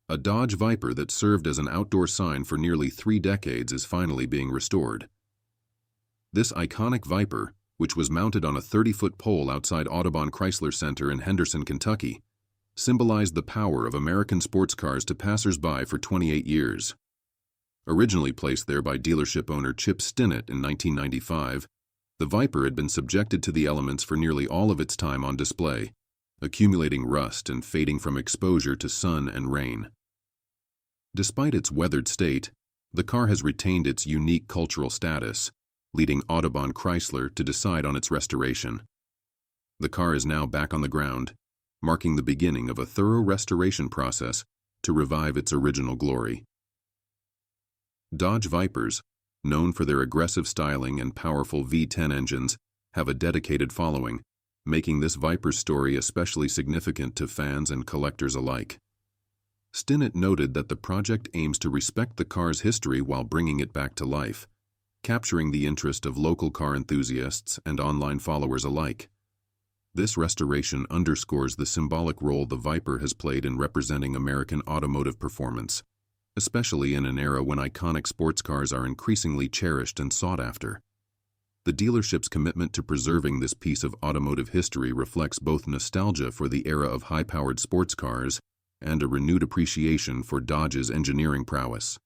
A Dodge Viper that served as an outdoor sign for nearly 3 decades is finally being restored. This iconic Viper, which was mounted on a 30-foot pole outside Audubon Chrysler Center in Henderson, Kentucky, symbolized the power of American sports cars to passersby for 28 years. Originally placed there by dealership owner Chip Stinnett in 1995, the Viper had been subjected to the elements for nearly all of its time on display, accumulating rust and fading from exposure to sun and rain. Despite its weathered state, the car has retained its unique cultural status, leading Audubon Chrysler to decide on its restoration. The car is now back on the ground, marking the beginning of a thorough restoration process to revive its original glory. Dodge Vipers, known for their aggressive styling and powerful V10 engines, have a dedicated following, making this Viper's story especially significant to fans and collectors alike. Stinnett noted that the project aims to respect the car's history while bringing it back to life, capturing the interest of local car enthusiasts and online followers alike. This restoration underscores the symbolic role the Viper has played in representing American automotive performance, especially in an era when iconic sports cars are increasingly cherished and sought after. The dealership's commitment to preserving this piece of automotive history reflects both nostalgia for the era of high-powered sports cars and a renewed appreciation for Dodge's engineering prowess.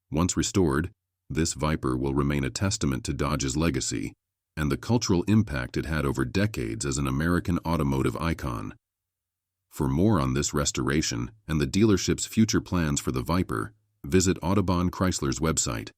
Once restored, this Viper will remain a testament to Dodge's legacy and the cultural impact it had over decades as an American automotive icon. For more on this restoration and the dealership's future plans for the Viper, visit Audubon Chrysler's website.